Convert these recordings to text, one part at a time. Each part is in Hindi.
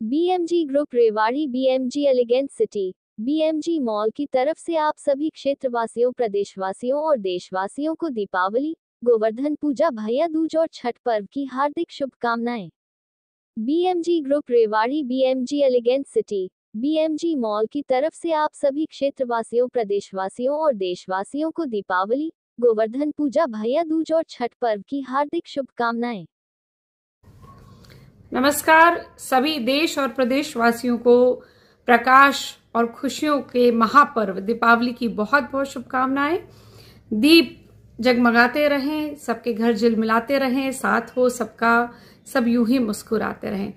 BMG group Rewari BMG elegant city BMG mall की तरफ से आप सभी क्षेत्रवासियों, प्रदेशवासियों और देशवासियों को दीपावली, गोवर्धन पूजा, भैया दूज और छठ पर्व की हार्दिक शुभकामनाएं। BMG group Rewari BMG elegant city BMG mall की तरफ से आप सभी क्षेत्रवासियों, प्रदेशवासियों और देशवासियों को दीपावली, गोवर्धन पूजा, भैया दूज और छठ पर्व की हार्दिक शुभकामनाएं। नमस्कार। सभी देश और प्रदेशवासियों को प्रकाश और खुशियों के महापर्व दीपावली की बहुत बहुत शुभकामनाएं। दीप जगमगाते रहें, सबके घर झिलमिलाते रहें, साथ हो सबका, सब यूं ही मुस्कुराते रहें।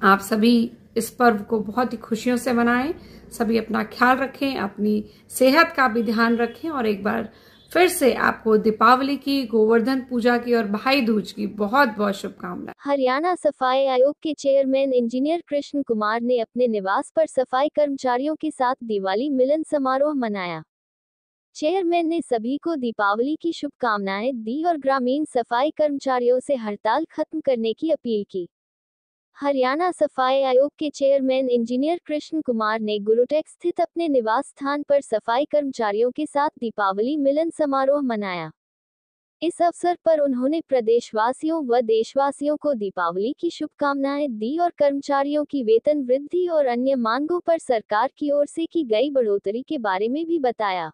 आप सभी इस पर्व को बहुत ही खुशियों से मनाएं। सभी अपना ख्याल रखें, अपनी सेहत का भी ध्यान रखें और एक बार फिर से आपको दीपावली की, गोवर्धन पूजा की और भाई दूज की बहुत बहुत शुभकामनाएं। हरियाणा सफाई आयोग के चेयरमैन इंजीनियर कृष्ण कुमार ने अपने निवास पर सफाई कर्मचारियों के साथ दिवाली मिलन समारोह मनाया। चेयरमैन ने सभी को दीपावली की शुभकामनाएं दी और ग्रामीण सफाई कर्मचारियों से हड़ताल खत्म करने की अपील की। हरियाणा सफाई आयोग के चेयरमैन इंजीनियर कृष्ण कुमार ने गुरुटेक स्थित अपने निवास स्थान पर सफाई कर्मचारियों के साथ दीपावली मिलन समारोह मनाया। इस अवसर पर उन्होंने प्रदेशवासियों व देशवासियों को दीपावली की शुभकामनाएं दी और कर्मचारियों की वेतन वृद्धि और अन्य मांगों पर सरकार की ओर से की गई बढ़ोतरी के बारे में भी बताया।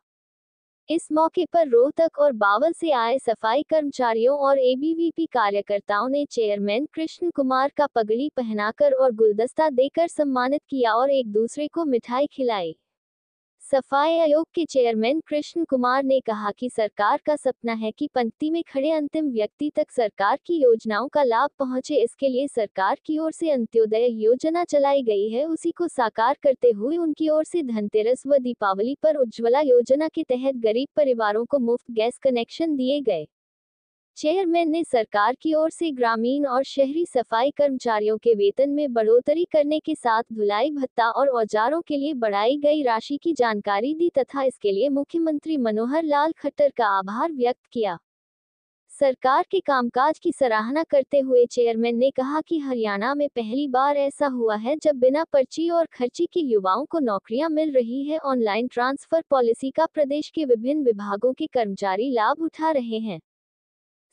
इस मौके पर रोहतक और बावल से आए सफाई कर्मचारियों और एबीवीपी कार्यकर्ताओं ने चेयरमैन कृष्ण कुमार का पगड़ी पहनाकर और गुलदस्ता देकर सम्मानित किया और एक दूसरे को मिठाई खिलाई। सफाई आयोग के चेयरमैन कृष्ण कुमार ने कहा कि सरकार का सपना है कि पंक्ति में खड़े अंतिम व्यक्ति तक सरकार की योजनाओं का लाभ पहुंचे। इसके लिए सरकार की ओर से अंत्योदय योजना चलाई गई है, उसी को साकार करते हुए उनकी ओर से धनतेरस व दीपावली पर उज्ज्वला योजना के तहत गरीब परिवारों को मुफ्त गैस कनेक्शन दिए गए। चेयरमैन ने सरकार की ओर से ग्रामीण और शहरी सफाई कर्मचारियों के वेतन में बढ़ोतरी करने के साथ धुलाई भत्ता और औजारों के लिए बढ़ाई गई राशि की जानकारी दी तथा इसके लिए मुख्यमंत्री मनोहर लाल खट्टर का आभार व्यक्त किया। सरकार के कामकाज की सराहना करते हुए चेयरमैन ने कहा कि हरियाणा में पहली बार ऐसा हुआ है जब बिना पर्ची और खर्ची के युवाओं को नौकरियां मिल रही है। ऑनलाइन ट्रांसफर पॉलिसी का प्रदेश के विभिन्न विभागों के कर्मचारी लाभ उठा रहे हैं।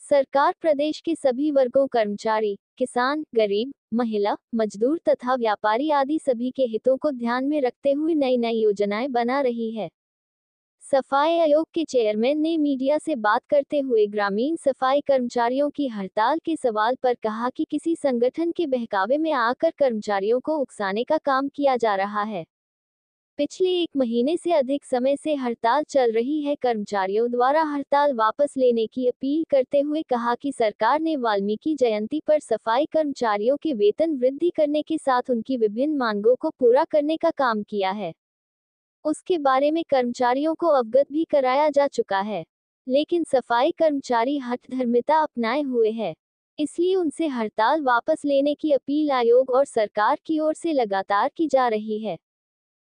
सरकार प्रदेश के सभी वर्गों, कर्मचारी, किसान, गरीब, महिला, मजदूर तथा व्यापारी आदि सभी के हितों को ध्यान में रखते हुए नई नई योजनाएं बना रही है। सफाई आयोग के चेयरमैन ने मीडिया से बात करते हुए ग्रामीण सफाई कर्मचारियों की हड़ताल के सवाल पर कहा कि किसी संगठन के बहकावे में आकर कर्मचारियों को उकसाने का काम किया जा रहा है। पिछले 1 महीने से अधिक समय से हड़ताल चल रही है। कर्मचारियों द्वारा हड़ताल वापस लेने की अपील करते हुए कहा कि सरकार ने वाल्मीकि जयंती पर सफाई कर्मचारियों के वेतन वृद्धि करने के साथ उनकी विभिन्न मांगों को पूरा करने का काम किया है। उसके बारे में कर्मचारियों को अवगत भी कराया जा चुका है, लेकिन सफाई कर्मचारी हठधर्मिता अपनाए हुए हैं, इसलिए उनसे हड़ताल वापस लेने की अपील आयोग और सरकार की ओर से लगातार की जा रही है।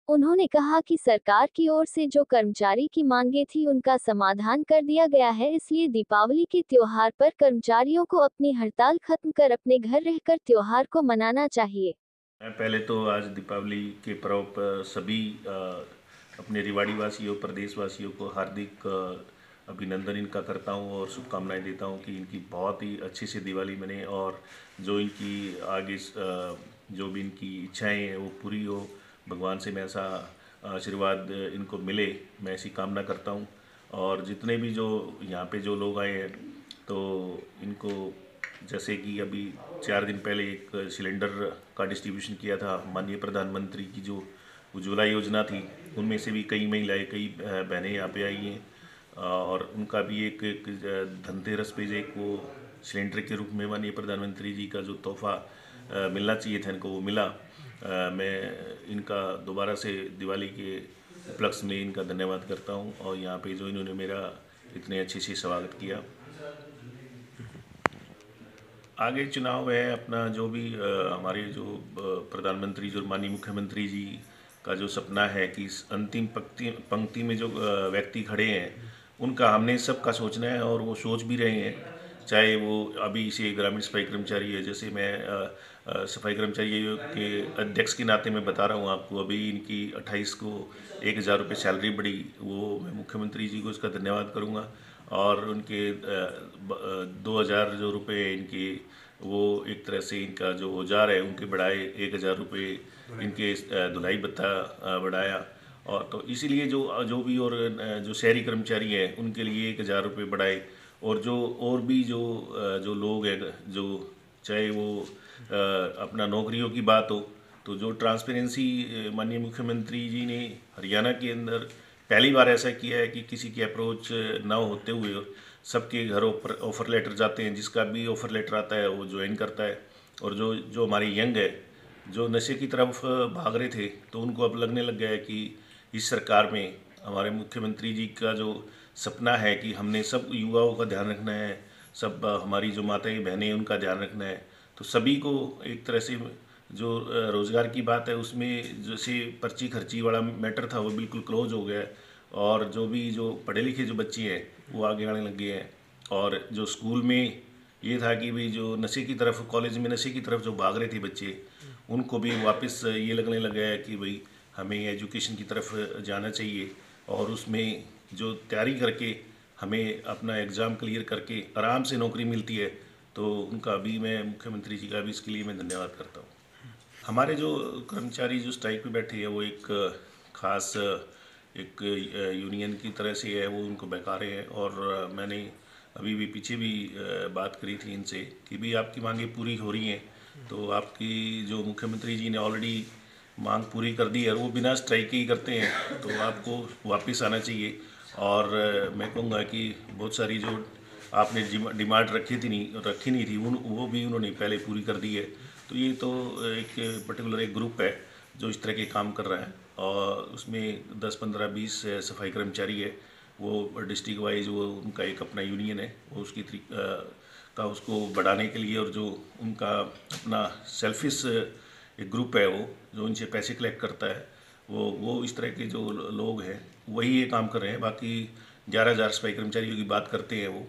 उन्होंने कहा कि सरकार की ओर से जो कर्मचारी की मांगे थी उनका समाधान कर दिया गया है, इसलिए दीपावली के त्योहार पर कर्मचारियों को अपनी हड़ताल खत्म कर अपने घर रहकर त्योहार को मनाना चाहिए। पहले तो आज दीपावली के पर्व पर सभी अपने रेवाड़ी वासियों, प्रदेशवासियों को हार्दिक अभिनंदन इनका करता हूँ और शुभकामनाएं देता हूँ कि इनकी बहुत ही अच्छी से दिवाली बने और जो इनकी आगे जो भी इनकी इच्छाएं हैं वो पूरी हो। भगवान से मैं ऐसा आशीर्वाद इनको मिले, मैं ऐसी कामना करता हूँ। और जितने भी जो यहाँ पे जो लोग आए हैं तो इनको, जैसे कि अभी 4 दिन पहले एक सिलेंडर का डिस्ट्रीब्यूशन किया था माननीय प्रधानमंत्री की जो उज्ज्वला योजना थी, उनमें से भी कई महिलाएं, कई बहनें यहाँ पे आई हैं और उनका भी एक धनतेरस पे एक वो सिलेंडर के रूप में माननीय प्रधानमंत्री जी का जो तोहफा मिलना चाहिए था इनको, वो मिला। मैं इनका दोबारा से दिवाली के उपलक्ष्य में इनका धन्यवाद करता हूँ और यहाँ पे जो इन्होंने मेरा इतने अच्छे से स्वागत किया। आगे चुनाव है अपना, जो भी हमारे जो प्रधानमंत्री, जो माननीय मुख्यमंत्री जी का जो सपना है कि इस अंतिम पंक्ति में जो व्यक्ति खड़े हैं उनका हमने सबका सोचना है और वो सोच भी रहे हैं। चाहे वो अभी से ग्रामीण सफाई कर्मचारी है, जैसे मैं सफाई कर्मचारी के अध्यक्ष के नाते मैं बता रहा हूँ आपको, अभी इनकी 28 को 1000 रुपये सैलरी बढ़ी, वो मैं मुख्यमंत्री जी को इसका धन्यवाद करूँगा। और उनके 2000 जो रुपये इनके, वो एक तरह से इनका जो औजार है उनके बढ़ाए, 1000 रुपये इनके धुलाई भत्ता बढ़ाया। और तो इसीलिए जो भी और जो शहरी कर्मचारी हैं उनके लिए 1000 रुपये बढ़ाए। और और भी जो लोग हैं, जो चाहे वो अपना नौकरियों की बात हो, तो जो ट्रांसपेरेंसी माननीय मुख्यमंत्री जी ने हरियाणा के अंदर पहली बार ऐसा किया है कि किसी की अप्रोच ना होते हुए सबके घरों पर ऑफ़र लेटर जाते हैं, जिसका भी ऑफ़र लेटर आता है वो ज्वाइन करता है। और जो हमारे यंग है, जो नशे की तरफ भाग रहे थे, तो उनको अब लगने लग गया है कि इस सरकार में हमारे मुख्यमंत्री जी का जो सपना है कि हमने सब युवाओं का ध्यान रखना है, सब हमारी जो माताएं बहनें उनका ध्यान रखना है, तो सभी को एक तरह से जो रोज़गार की बात है उसमें जैसे पर्ची खर्ची वाला मैटर था वो बिल्कुल क्लोज हो गया है। और जो पढ़े लिखे जो बच्चे हैं वो आगे आने लग गए हैं। और जो स्कूल में ये था कि भाई जो नशे की तरफ, कॉलेज में नशे की तरफ जो भाग रहे थे बच्चे, उनको भी वापस ये लगने लग गया है कि भाई हमें एजुकेशन की तरफ जाना चाहिए। और उसमें जो तैयारी करके हमें अपना एग्ज़ाम क्लियर करके आराम से नौकरी मिलती है, तो उनका भी मैं मुख्यमंत्री जी का भी इसके लिए मैं धन्यवाद करता हूँ। हमारे जो कर्मचारी जो स्ट्राइक पे बैठे हैं वो एक ख़ास एक यूनियन की तरह से है, वो उनको बहका रहे हैं। और मैंने अभी भी पीछे भी बात करी थी इनसे कि भी आपकी मांगें पूरी हो रही हैं, तो आपकी जो मुख्यमंत्री जी ने ऑलरेडी मांग पूरी कर दी है, वो बिना स्ट्राइक ही करते हैं, तो आपको वापस आना चाहिए। और मैं कहूँगा कि बहुत सारी जो आपने डिमांड रखी नहीं थी वो भी उन्होंने पहले पूरी कर दी है। तो ये तो एक पर्टिकुलर एक ग्रुप है जो इस तरह के काम कर रहा है, और उसमें 10, 15, 20 सफाई कर्मचारी है, वो डिस्ट्रिक्ट वाइज वो उनका एक अपना यूनियन है, वो उसको बढ़ाने के लिए, और जो उनका अपना सेल्फिश एक ग्रुप है वो जो इनसे पैसे कलेक्ट करता है, वो इस तरह के जो लोग हैं वही ये काम कर रहे हैं। बाकी 11,000 सफाई कर्मचारियों की बात करते हैं वो,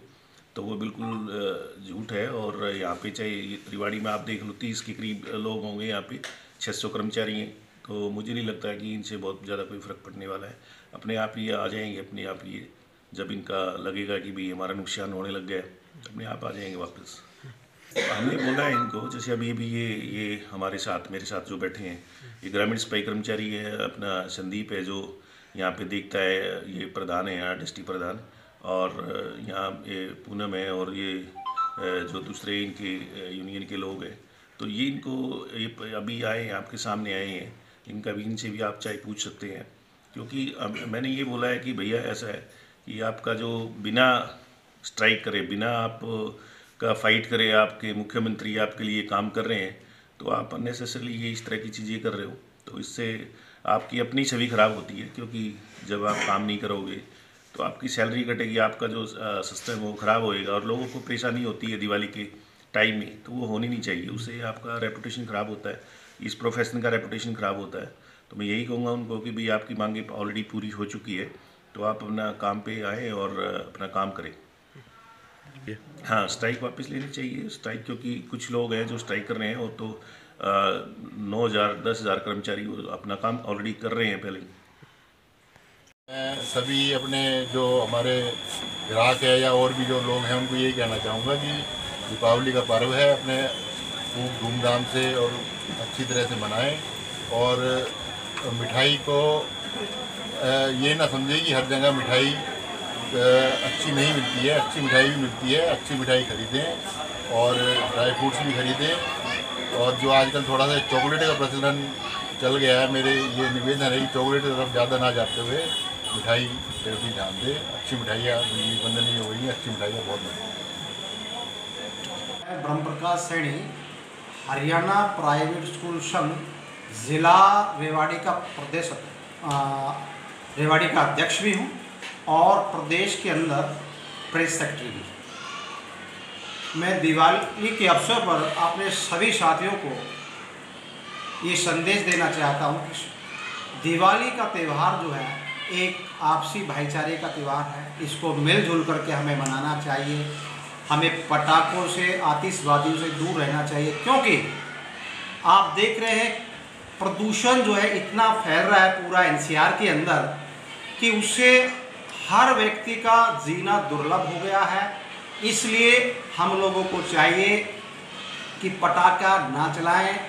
तो वो बिल्कुल झूठ है। और यहाँ पे चाहे रेवाड़ी में आप देख लो 30 के करीब लोग होंगे, यहाँ पे 600 कर्मचारी हैं, तो मुझे नहीं लगता है कि इनसे बहुत ज़्यादा कोई फ़र्क पड़ने वाला है। अपने आप ये आ जाएंगे, अपने आप ये जब इनका लगेगा कि भाई हमारा नुकसान होने लग गया, अपने आप आ जाएंगे वापस। हमने बोला है इनको, जैसे अभी भी ये हमारे साथ, मेरे साथ जो बैठे हैं, ये ग्रामीण सफाई कर्मचारी है, अपना संदीप है जो यहाँ पे देखता है, ये प्रधान है यहाँ, डिस्ट्रिक्ट प्रधान। और यहाँ ये पूनम है, और ये जो दूसरे इनके यूनियन के लोग हैं, तो ये इनको अभी आए हैं, आपके सामने आए हैं, इनका भी, इनसे भी आप चाहे पूछ सकते हैं। क्योंकि मैंने ये बोला है कि भैया ऐसा है कि आपका जो बिना स्ट्राइक करे, बिना आप का फाइट करे, आपके मुख्यमंत्री आपके लिए काम कर रहे हैं, तो आप अननेसेसरली ये इस तरह की चीज़ें कर रहे हो, तो इससे आपकी अपनी छवि ख़राब होती है। क्योंकि जब आप काम नहीं करोगे तो आपकी सैलरी कटेगी, आपका जो सिस्टम है वो ख़राब होएगा, और लोगों को परेशानी होती है दिवाली के टाइम में, तो वो होनी नहीं चाहिए, उससे आपका रेपुटेशन ख़राब होता है, इस प्रोफेशन का रेपुटेशन ख़राब होता है। तो मैं यही कहूँगा उनको कि भाई आपकी मांगें ऑलरेडी पूरी हो चुकी है, तो आप अपना काम पे आएँ और अपना काम करें। हाँ, स्ट्राइक वापस लेनी चाहिए स्ट्राइक, क्योंकि कुछ लोग हैं जो स्ट्राइक कर रहे हैं, और तो 9,000 10,000 कर्मचारी अपना काम ऑलरेडी कर रहे हैं पहले। मैं सभी अपने जो हमारे ग्राहक है या और भी जो लोग हैं उनको यही कहना चाहूँगा कि दीपावली का पर्व है, अपने खूब धूमधाम से और अच्छी तरह से मनाएं। और मिठाई को ये ना समझे कि हर जगह मिठाई अच्छी नहीं मिलती है, अच्छी मिठाई भी मिलती है, अच्छी मिठाई खरीदें और ड्राई फ्रूट्स भी खरीदें। और जो आजकल थोड़ा सा चॉकलेट का प्रचलन चल गया है, मेरे ये निवेदन है कि चॉकलेट की तरफ ज़्यादा ना जाते हुए मिठाई पर भी ध्यान दें। अच्छी मिठाइयाँ वंदनीय हो गई हैं, अच्छी मिठाइयाँ बहुत बनी। ब्रह्म प्रकाश सैनी, हरियाणा प्राइवेट स्कूल संघ ज़िला रेवाड़ी का रेवाड़ी का अध्यक्ष भी हूँ और प्रदेश के अंदर प्रेस सेक्रेटरी भी। मैं दिवाली के अवसर पर अपने सभी साथियों को ये संदेश देना चाहता हूँ कि दिवाली का त्यौहार जो है एक आपसी भाईचारे का त्यौहार है, इसको मिलजुल करके हमें मनाना चाहिए। हमें पटाखों से, आतिशबाजियों से दूर रहना चाहिए, क्योंकि आप देख रहे हैं प्रदूषण जो है इतना फैल रहा है पूरा एनसीआर के अंदर कि उससे हर व्यक्ति का जीना दुर्लभ हो गया है। इसलिए हम लोगों को चाहिए कि पटाखा ना चलाएं,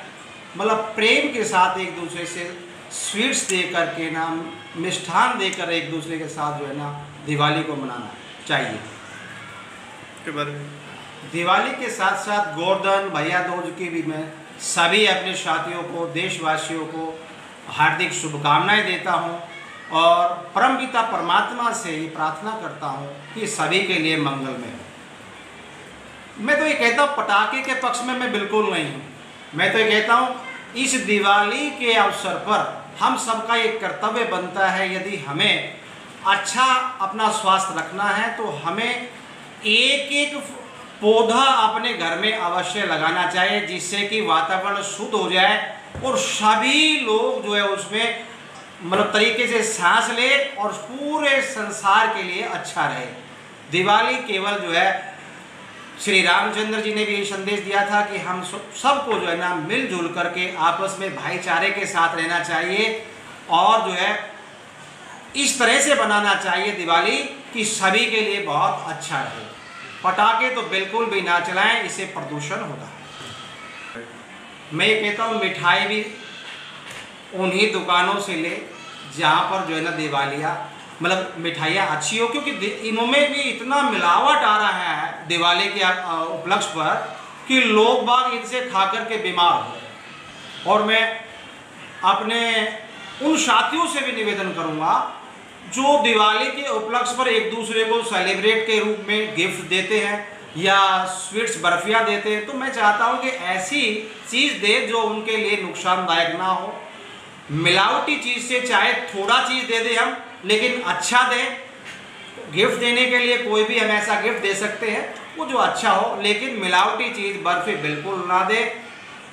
मतलब प्रेम के साथ एक दूसरे से स्वीट्स दे करके ना, मिष्ठान देकर एक दूसरे के साथ जो है ना दिवाली को मनाना चाहिए। के बारे में दिवाली के साथ साथ गोवर्धन भैया दूज की भी मैं सभी अपने साथियों को, देशवासियों को हार्दिक शुभकामनाएं देता हूं और परमपिता परमात्मा से ये प्रार्थना करता हूं कि सभी के लिए मंगलमय हो। मैं तो ये कहता हूँ पटाखे के पक्ष में मैं बिल्कुल नहीं हूँ। मैं तो ये कहता हूँ इस दिवाली के अवसर पर हम सबका एक कर्तव्य बनता है, यदि हमें अच्छा अपना स्वास्थ्य रखना है तो हमें एक एक पौधा अपने घर में अवश्य लगाना चाहिए, जिससे कि वातावरण शुद्ध हो जाए और सभी लोग जो है उसमें मतलब तरीके से सांस ले और पूरे संसार के लिए अच्छा रहे। दिवाली केवल जो है श्री रामचंद्र जी ने भी ये संदेश दिया था कि हम सबको जो है ना मिलजुल करके आपस में भाईचारे के साथ रहना चाहिए और जो है इस तरह से बनाना चाहिए दिवाली कि सभी के लिए बहुत अच्छा रहे। पटाखे तो बिल्कुल भी ना चलाएं, इससे प्रदूषण होता है। मैं ये कहता हूँ मिठाई भी उन्हीं दुकानों से ले जहाँ पर जो है ना दिवालियाँ मतलब मिठाइयाँ अच्छी हो, क्योंकि इनमें भी इतना मिलावट आ रहा है दिवाली के उपलक्ष्य पर कि लोग बाग इनसे खा कर के बीमार हो रहे। और मैं अपने उन साथियों से भी निवेदन करूँगा जो दिवाली के उपलक्ष्य पर एक दूसरे को सेलिब्रेट के रूप में गिफ्ट देते हैं या स्वीट्स बर्फियाँ देते हैं, तो मैं चाहता हूँ कि ऐसी चीज़ दे जो उनके लिए नुकसानदायक ना हो। मिलावटी चीज़ से चाहे थोड़ा चीज़ दे दे हम, लेकिन अच्छा दें। गिफ्ट देने के लिए कोई भी हम ऐसा गिफ्ट दे सकते हैं वो जो अच्छा हो, लेकिन मिलावटी चीज़ बर्फी बिल्कुल ना दे,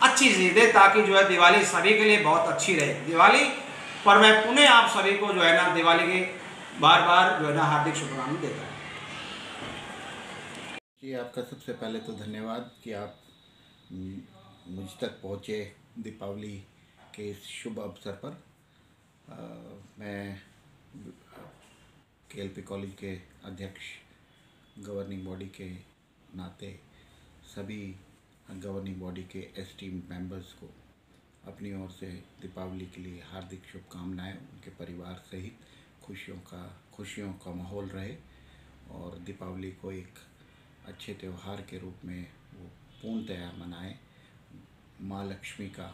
अच्छी चीज़ दे ताकि जो है दिवाली सभी के लिए बहुत अच्छी रहे। दिवाली पर मैं पुनः आप सभी को जो है ना दिवाली के बार बार जो है ना हार्दिक शुभकामनाएं देता हूँ। जी, आपका सबसे पहले तो धन्यवाद कि आप मुझ तक पहुँचे दीपावली के इस शुभ अवसर पर। मैं केएलपी कॉलेज के अध्यक्ष गवर्निंग बॉडी के नाते सभी गवर्निंग बॉडी के एस्टीम्ड मेंबर्स को अपनी ओर से दीपावली के लिए हार्दिक शुभकामनाएं। उनके परिवार सहित खुशियों का माहौल रहे और दीपावली को एक अच्छे त्यौहार के रूप में वो पूर्णतया मनाएं। माँ लक्ष्मी का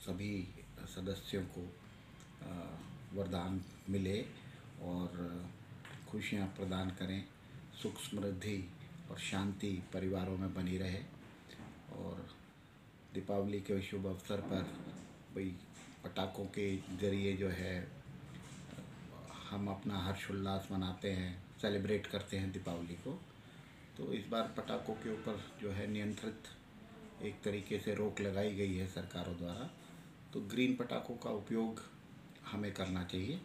सभी सदस्यों को वरदान मिले और खुशियाँ प्रदान करें, सुख समृद्धि और शांति परिवारों में बनी रहे। और दीपावली के शुभ अवसर पर भाई पटाखों के ज़रिए जो है हम अपना हर्षोल्लास मनाते हैं, सेलिब्रेट करते हैं दीपावली को। तो इस बार पटाखों के ऊपर जो है नियंत्रित एक तरीके से रोक लगाई गई है सरकारों द्वारा, तो ग्रीन पटाखों का उपयोग हमें करना चाहिए।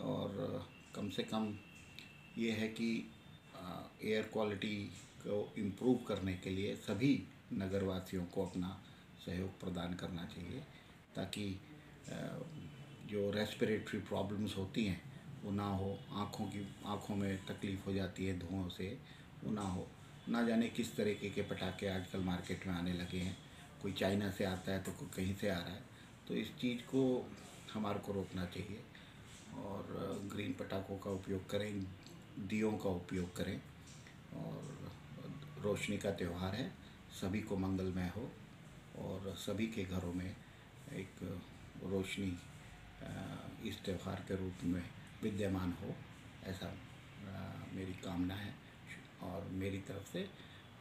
और कम से कम ये है कि एयर क्वालिटी को इम्प्रूव करने के लिए सभी नगरवासियों को अपना सहयोग प्रदान करना चाहिए, ताकि जो रेस्पिरेटरी प्रॉब्लम्स होती हैं वो ना हो। आँखों में तकलीफ़ हो जाती है धुओं से, वो ना हो। ना जाने किस तरीके के पटाखे आजकल मार्केट में आने लगे हैं, कोई चाइना से आता है तो कोई कहीं से आ रहा है। तो इस चीज़ को हमारे को रोकना चाहिए और ग्रीन पटाखों का उपयोग करें, दियों का उपयोग करें। और रोशनी का त्यौहार है, सभी को मंगलमय हो और सभी के घरों में एक रोशनी इस त्यौहार के रूप में विद्यमान हो, ऐसा मेरी कामना है। और मेरी तरफ से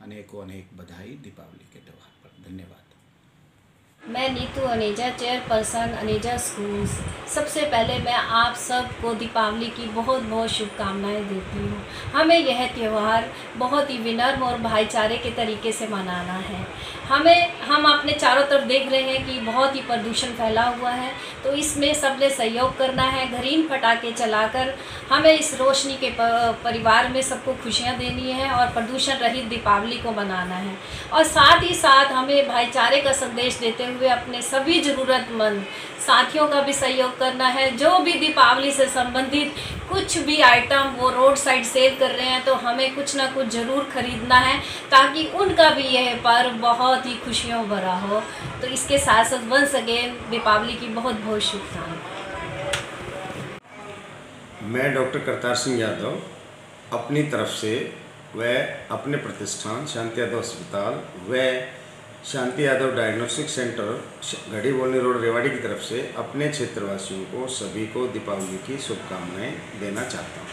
अनेकों अनेक बधाई दीपावली के त्यौहार पर। धन्यवाद। मैं नीतू अनेजा, चेयरपर्सन अनेजा स्कूल्स। सबसे पहले मैं आप सबको दीपावली की बहुत बहुत शुभकामनाएं देती हूँ। हमें यह त्यौहार बहुत ही विनम्र और भाईचारे के तरीके से मनाना है। हम अपने चारों तरफ देख रहे हैं कि बहुत ही प्रदूषण फैला हुआ है, तो इसमें सबने सहयोग करना है। ग्रीन पटाखे चलाकर हमें इस रोशनी के परिवार में सबको खुशियाँ देनी है और प्रदूषण रहित दीपावली को मनाना है। और साथ ही साथ हमें भाईचारे का संदेश देते हुए अपने सभी ज़रूरतमंद साथियों का भी सहयोग करना है। जो भी दीपावली से संबंधित कुछ भी आइटम वो रोड साइड सेल कर रहे हैं, तो हमें कुछ ना कुछ ज़रूर खरीदना है ताकि उनका भी यह पर्व बहुत ही खुशियों भरा हो। तो इसके साथ साथ वंस अगेन दीपावली की बहुत बहुत शुभकामनाएं। मैं डॉक्टर करतार सिंह यादव अपनी तरफ से व अपने प्रतिष्ठान शांति यादव अस्पताल व शांति यादव डायग्नोस्टिक सेंटर घड़ी बोलनी रोड रेवाड़ी की तरफ से अपने क्षेत्रवासियों को सभी को दीपावली की शुभकामनाएं देना चाहता हूं।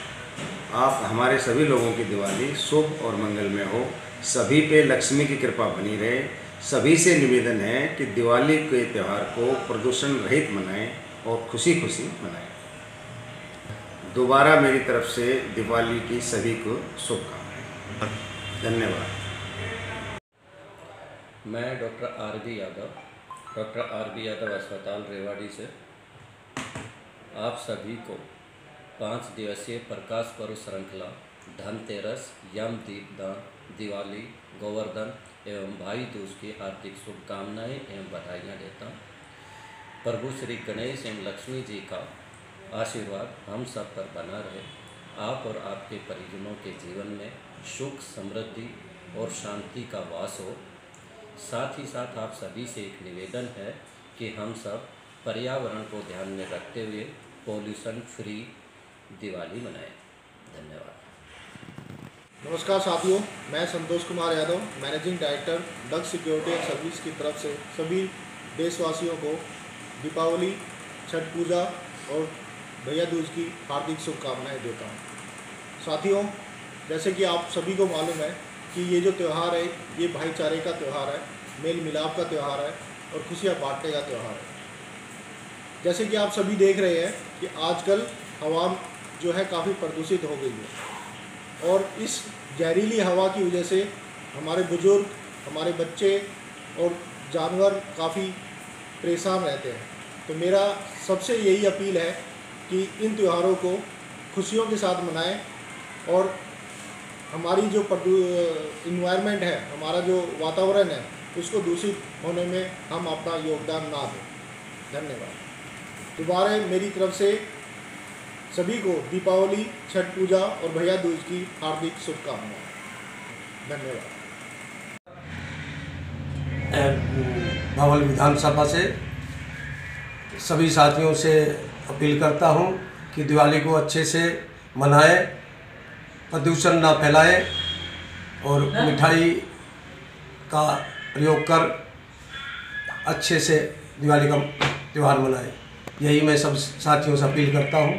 आप हमारे सभी लोगों की दिवाली शुभ और मंगलमय हो, सभी पे लक्ष्मी की कृपा बनी रहे। सभी से निवेदन है कि दिवाली के त्यौहार को प्रदूषण रहित मनाएं और खुशी खुशी मनाएं। दोबारा मेरी तरफ से दिवाली की सभी को शुभकामनाएं। धन्यवाद। मैं डॉक्टर आर बी यादव अस्पताल रेवाड़ी से आप सभी को 5 दिवसीय प्रकाश पर्व श्रृंखला धनतेरस, यम दीपदान, दिवाली, गोवर्धन एवं भाई दूज की हार्दिक शुभकामनाएं एवं बधाइयाँ देता हूँ। प्रभु श्री गणेश एवं लक्ष्मी जी का आशीर्वाद हम सब पर बना रहे। आप और आपके परिजनों के जीवन में सुख, समृद्धि और शांति का वास हो। साथ ही साथ आप सभी से एक निवेदन है कि हम सब पर्यावरण को ध्यान में रखते हुए पॉल्यूशन फ्री दिवाली मनाएं। धन्यवाद। नमस्कार साथियों, मैं संतोष कुमार यादव, मैनेजिंग डायरेक्टर डग सिक्योरिटी एंड सर्विस की तरफ से सभी देशवासियों को दीपावली, छठ पूजा और भैया दूज की हार्दिक शुभकामनाएं देता हूं। साथियों, जैसे कि आप सभी को मालूम है कि ये जो त्यौहार है ये भाईचारे का त्यौहार है, मेल मिलाप का त्यौहार है और खुशियाँ बांटने का त्यौहार है। जैसे कि आप सभी देख रहे हैं कि आजकल हवा जो है काफ़ी प्रदूषित हो गई है और इस जहरीली हवा की वजह से हमारे बुजुर्ग, हमारे बच्चे और जानवर काफ़ी परेशान रहते हैं। तो मेरा सबसे यही अपील है कि इन त्योहारों को खुशियों के साथ मनाएं और हमारी जो इन्वायरमेंट है, हमारा जो वातावरण है, उसको दूषित होने में हम अपना योगदान ना दें। धन्यवाद। दोबारा मेरी तरफ से सभी को दीपावली, छठ पूजा और भैया दूज की हार्दिक शुभकामनाएं। धन्यवाद। भावल विधानसभा से सभी साथियों से अपील करता हूं कि दिवाली को अच्छे से मनाएं, प्रदूषण ना फैलाएं और मिठाई का प्रयोग कर अच्छे से दिवाली का त्यौहार मनाएं। यही मैं सब साथियों से अपील करता हूं।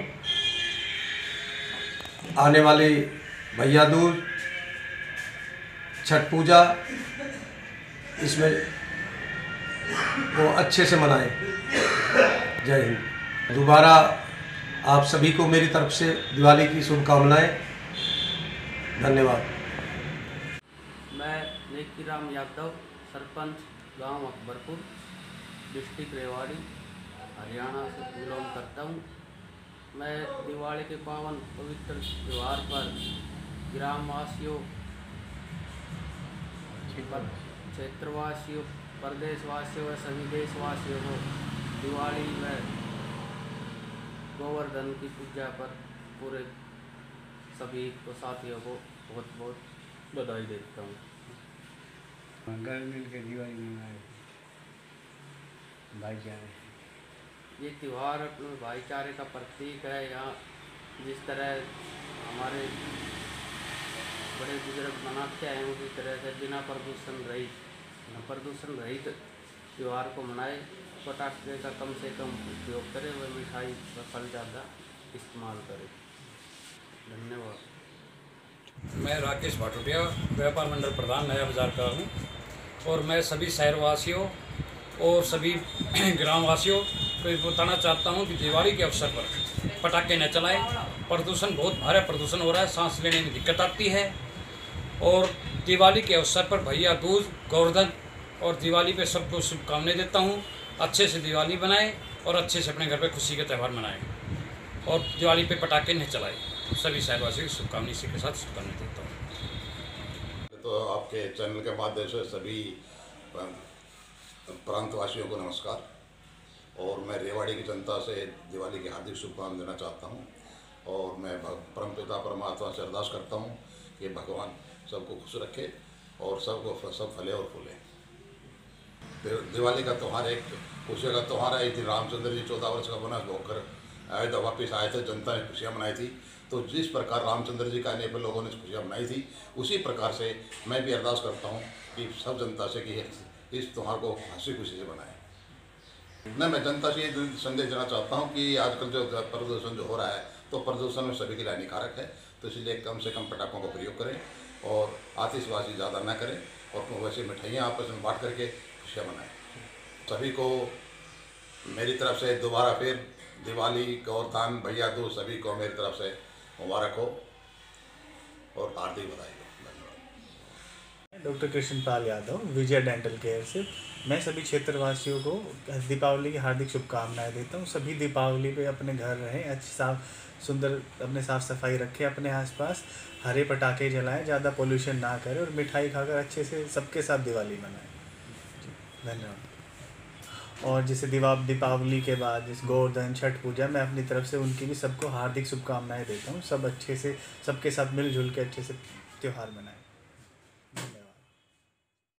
आने वाली भैया दूज, छठ पूजा, इसमें वो अच्छे से मनाएं। जय हिंद। दोबारा आप सभी को मेरी तरफ से दिवाली की शुभकामनाएं। धन्यवाद। मैं नेकीराम यादव, सरपंच गांव अकबरपुर, डिस्ट्रिक्ट रेवाड़ी, हरियाणा से बिलोंग करता हूं। मैं दिवाली के पावन पवित्र त्यौहार पर ग्रामवासियों, क्षेत्रवासियों, प्रदेशवासियों व सभी देशवासियों को दिवाली व गोवर्धन की पूजा पर पूरे सभी को साथियों को बहुत बहुत बधाई देता हूँ। गल मिल के दिवाली मनाए भाईचारे। ये त्यौहार अपने भाईचारे का प्रतीक है। यहाँ जिस तरह हमारे बड़े बुजुर्ग मनाते हैं उसी तरह से बिना प्रदूषण रहित त्यौहार को मनाए। पटाखे का कम से कम उपयोग करें व मिठाई व फल ज़्यादा इस्तेमाल करें। धन्यवाद। मैं राकेश भाटोटिया, व्यापार मंडल प्रधान, नया बाजार का हूँ और मैं सभी शहरवासियों और सभी ग्रामवासियों को ये बताना चाहता हूँ कि दिवाली के अवसर पर पटाखे न चलाएं। प्रदूषण बहुत भारी प्रदूषण हो रहा है, सांस लेने में दिक्कत आती है। और दिवाली के अवसर पर भैया दूज, गोवर्धन और दिवाली पे सबको शुभकामनाएं देता हूँ। अच्छे से दिवाली बनाएं और अच्छे से अपने घर पे खुशी का त्यौहार मनाएं और दिवाली पे पटाखे नहीं चलाएं। सभी शहरवासियों की शुभकामनाएं इसी के साथ शुभकामनाएं देता हूँ। तो आपके चैनल के माध्यम से सभी प्रांतवासियों को नमस्कार। और मैं रेवाड़ी की जनता से दिवाली की हार्दिक शुभकामनाएं देना चाहता हूं। और मैं परमपिता परमात्मा से अरदास करता हूं कि भगवान सबको खुश रखे और सब फले और फूले। दिवाली का त्यौहार एक खुशियों का त्यौहार है। इस दिन रामचंद्र जी 14 वर्ष का वनवास भोगकर अयोध्या वापिस आए थे, जनता ने खुशियाँ मनाई थी। तो जिस प्रकार रामचंद्र जी का आने पर लोगों ने खुशियाँ मनाई थी, उसी प्रकार से मैं भी अरदास करता हूँ कि सब जनता से कि इस त्यौहार को हंसी खुशी से बनाएं। मैं जनता से ये संदेश देना चाहता हूँ कि आजकल जो प्रदूषण जो हो रहा है, तो प्रदूषण में सभी के लिए हानिकारक है। तो इसलिए कम से कम पटाखों का प्रयोग करें और आतिशबाजी ज़्यादा ना करें और वैसे मिठाइयाँ आपस में बांट करके खुशियाँ मनाएं। सभी को मेरी तरफ से दोबारा फिर दिवाली, गोवर्धन, भैया दूज सभी को मेरी तरफ से मुबारक हो और हार्दिक बधाई हो। डॉक्टर कृष्णपाल यादव, विजय डेंटल केयर से मैं सभी क्षेत्रवासियों को दीपावली की हार्दिक शुभकामनाएं देता हूं। सभी दीपावली पे अपने घर रहें, अच्छी साफ सुंदर अपने साफ़ सफाई रखें, अपने आसपास हरे पटाखे जलाएं, ज़्यादा पोल्यूशन ना करें और मिठाई खाकर अच्छे से सबके साथ दिवाली मनाएं। धन्यवाद। और जैसे दीपावली के बाद जैसे गोवर्धन, छठ पूजा, मैं अपनी तरफ से उनकी भी सबको हार्दिक शुभकामनाएं देता हूँ। सब अच्छे से सबके साथ मिलजुल के अच्छे से त्यौहार मनाएं।